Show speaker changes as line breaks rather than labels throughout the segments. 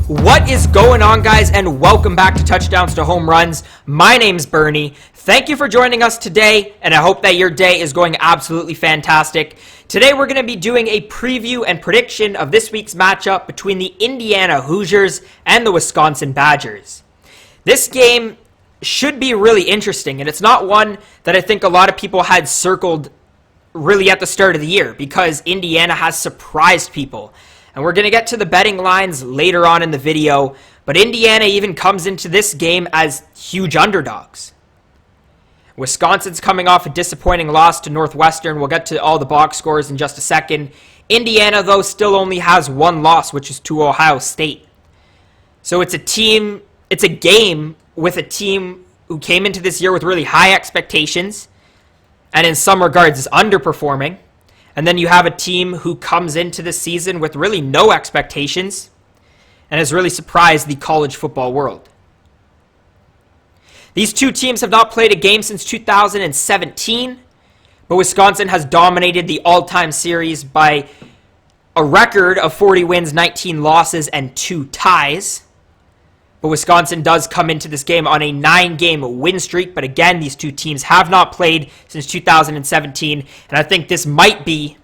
What is going on, guys, and welcome back to Touchdowns to Home Runs. My name's Bernie. Thank you for joining us today, and I hope that your day is going absolutely fantastic. Today we're going to be doing a preview and prediction of this week's matchup between the Indiana Hoosiers and the Wisconsin Badgers. This game should be really interesting, and it's not one that I think a lot of people had circled really at the start of the year because Indiana has surprised people. And we're going to get to the betting lines later on in the video, but Indiana even comes into this game as huge underdogs. Wisconsin's coming off a disappointing loss to Northwestern. We'll get to all the box scores in just a second. Indiana, though, still only has one loss, which is to Ohio State. So it's a game with a team who came into this year with really high expectations and in some regards is underperforming. And then you have a team who comes into the season with really no expectations and has really surprised the college football world. These two teams have not played a game since 2017, but Wisconsin has dominated the all-time series by a record of 40 wins, 19 losses, and 2 ties. But Wisconsin does come into this game on a 9-game win streak. But again, these two teams have not played since 2017. And I think this might be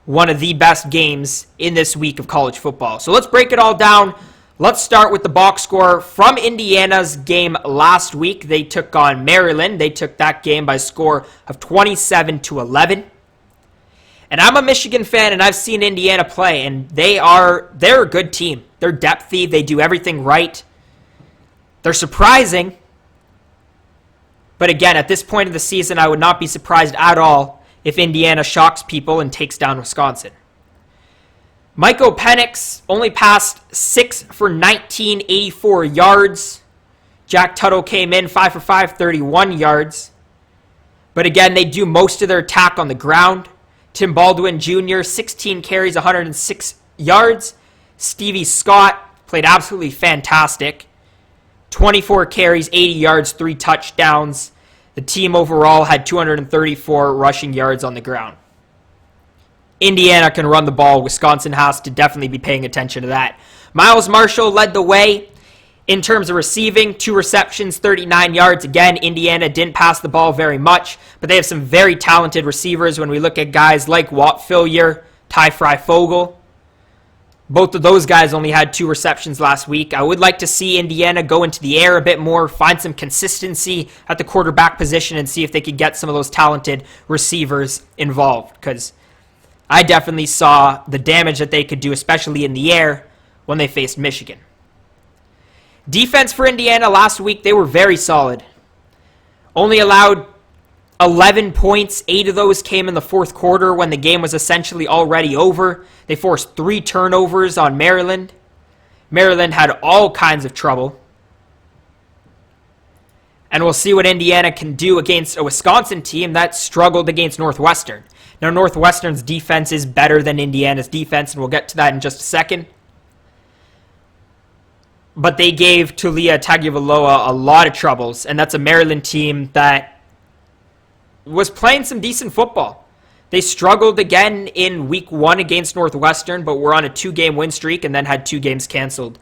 one of the best games in this week of college football. So let's break it all down. Let's start with the box score from Indiana's game last week. They took on Maryland. They took that game by a score of 27-11. And I'm a Michigan fan, and I've seen Indiana play, and they're a good team. They're depthy. They do everything right. They're surprising. But again, at this point of the season, I would not be surprised at all if Indiana shocks people and takes down Wisconsin. Penix only passed 6 for 19, 84 yards. Jack Tuttle came in 5 for 5, 31 yards. But again, they do most of their attack on the ground. Baldwin Jr., 16 carries, 106 yards. Stevie Scott played absolutely fantastic. 24 carries, 80 yards, 3 touchdowns. The team overall had 234 rushing yards on the ground. Indiana can run the ball. Wisconsin has to definitely be paying attention to that. Miles Marshall led the way in terms of receiving, 2 receptions, 39 yards. Again, Indiana didn't pass the ball very much, but they have some very talented receivers when we look at guys like Whop, Philyor, Fryfogle. Both of those guys only had 2 receptions last week. I would like to see Indiana go into the air a bit more, find some consistency at the quarterback position, and see if they could get some of those talented receivers involved, because I definitely saw the damage that they could do, especially in the air, when they faced Michigan. Defense for Indiana last week, they were very solid. Only allowed 11 points. 8 of those came in the fourth quarter when the game was essentially already over. They forced 3 turnovers on Maryland. Maryland had all kinds of trouble. And we'll see what Indiana can do against a Wisconsin team that struggled against Northwestern. Now, Northwestern's defense is better than Indiana's defense, and we'll get to that in just a second. But they gave Tulia Tagovailoa a lot of troubles, and that's a Maryland team that was playing some decent football. They struggled again in week 1 against Northwestern, but were on a 2-game win streak and then had 2 games canceled.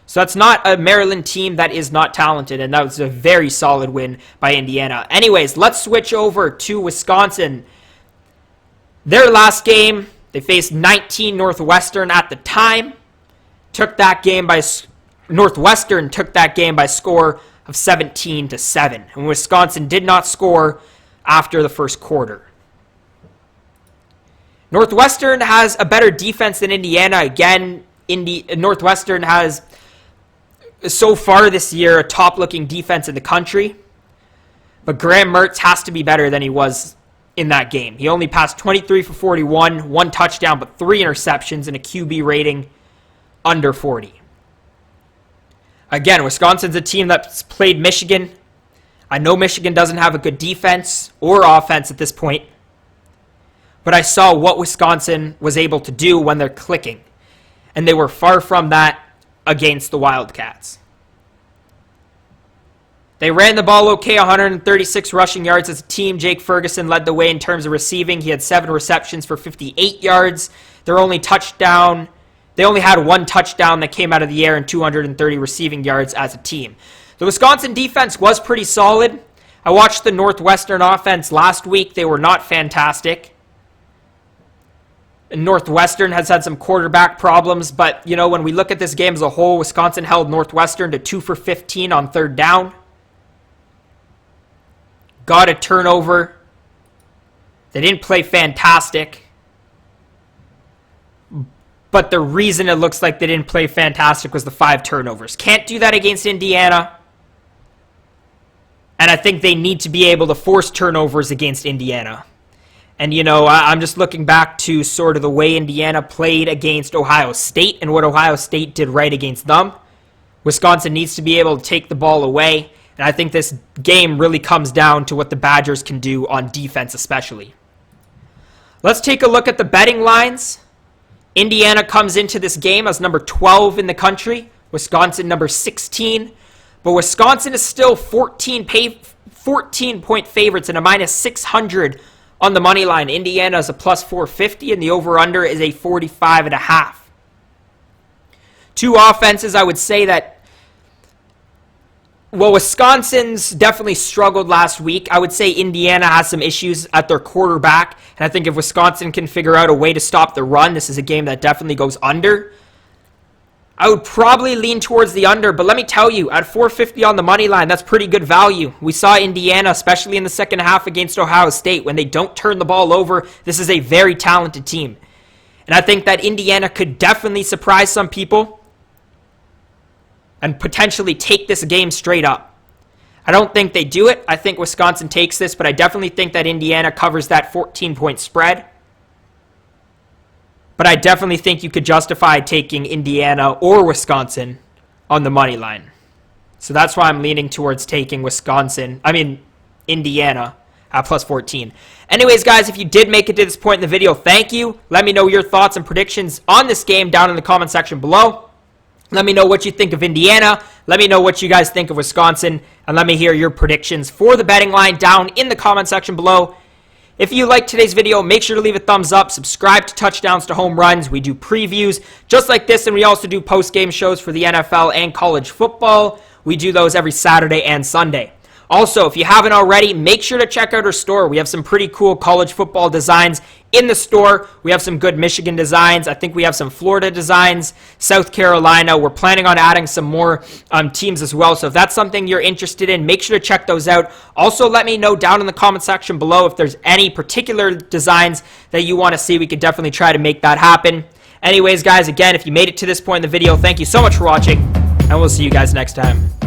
So that's not a Maryland team that is not talented, and that was a very solid win by Indiana. Anyways, let's switch over to Wisconsin. Their last game, they faced 19 Northwestern at the time. Northwestern took that game by a score of 17-7, and Wisconsin did not score after the first quarter. Northwestern has a better defense than Indiana. Again, Northwestern has, so far this year, a top-looking defense in the country. But Graham Mertz has to be better than he was in that game. He only passed 23 for 41, 1 touchdown, but 3 interceptions, and a QB rating under 40. Again, Wisconsin's a team that's played Michigan. I know Michigan doesn't have a good defense or offense at this point, but I saw what Wisconsin was able to do when they're clicking, and they were far from that against the Wildcats. They ran the ball okay, 136 rushing yards as a team. Jake Ferguson led the way in terms of receiving. He had 7 receptions for 58 yards. Their only touchdown They only had 1 touchdown that came out of the air and 230 receiving yards as a team. The Wisconsin defense was pretty solid. I watched the Northwestern offense last week. They were not fantastic. Northwestern has had some quarterback problems, but, you know, when we look at this game as a whole, Wisconsin held Northwestern to 2 for 15 on 3rd down. Got a turnover. They didn't play fantastic. But the reason it looks like they didn't play fantastic was the 5 turnovers. Can't do that against Indiana. And I think they need to be able to force turnovers against Indiana. And, you know, I'm just looking back to sort of the way Indiana played against Ohio State and what Ohio State did right against them. Wisconsin needs to be able to take the ball away. And I think this game really comes down to what the Badgers can do on defense especially. Let's take a look at the betting lines. Indiana comes into this game as number 12 in the country. Wisconsin number 16. But Wisconsin is still 14-point favorites and a minus 600 on the money line. Indiana is a plus 450 and the over-under is a 45.5. Two offenses, I would say that, well, Wisconsin's definitely struggled last week. I would say Indiana has some issues at their quarterback. And I think if Wisconsin can figure out a way to stop the run, this is a game that definitely goes under. I would probably lean towards the under, but let me tell you, at 450 on the money line, that's pretty good value. We saw Indiana, especially in the second half against Ohio State, when they don't turn the ball over, this is a very talented team. And I think that Indiana could definitely surprise some people and potentially take this game straight up. I don't think they do it. I think Wisconsin takes this, but I definitely think that Indiana covers that 14-point spread. But I definitely think you could justify taking Indiana or Wisconsin on the money line. So that's why I'm leaning towards taking Indiana at plus 14. Anyways, guys, if you did make it to this point in the video, thank you. Let me know your thoughts and predictions on this game down in the comment section below. Let me know what you think of Indiana. Let me know what you guys think of Wisconsin. And let me hear your predictions for the betting line down in the comment section below. If you liked today's video, make sure to leave a thumbs up. Subscribe to Touchdowns to Home Runs. We do previews just like this, and we also do post-game shows for the NFL and college football. We do those every Saturday and Sunday. Also, if you haven't already, make sure to check out our store. We have some pretty cool college football designs in the store. We have some good Michigan designs. I think we have some Florida designs, South Carolina. We're planning on adding some more teams as well. So if that's something you're interested in, make sure to check those out. Also, let me know down in the comment section below if there's any particular designs that you want to see. We could definitely try to make that happen. Anyways, guys, again, if you made it to this point in the video, thank you so much for watching, and we'll see you guys next time.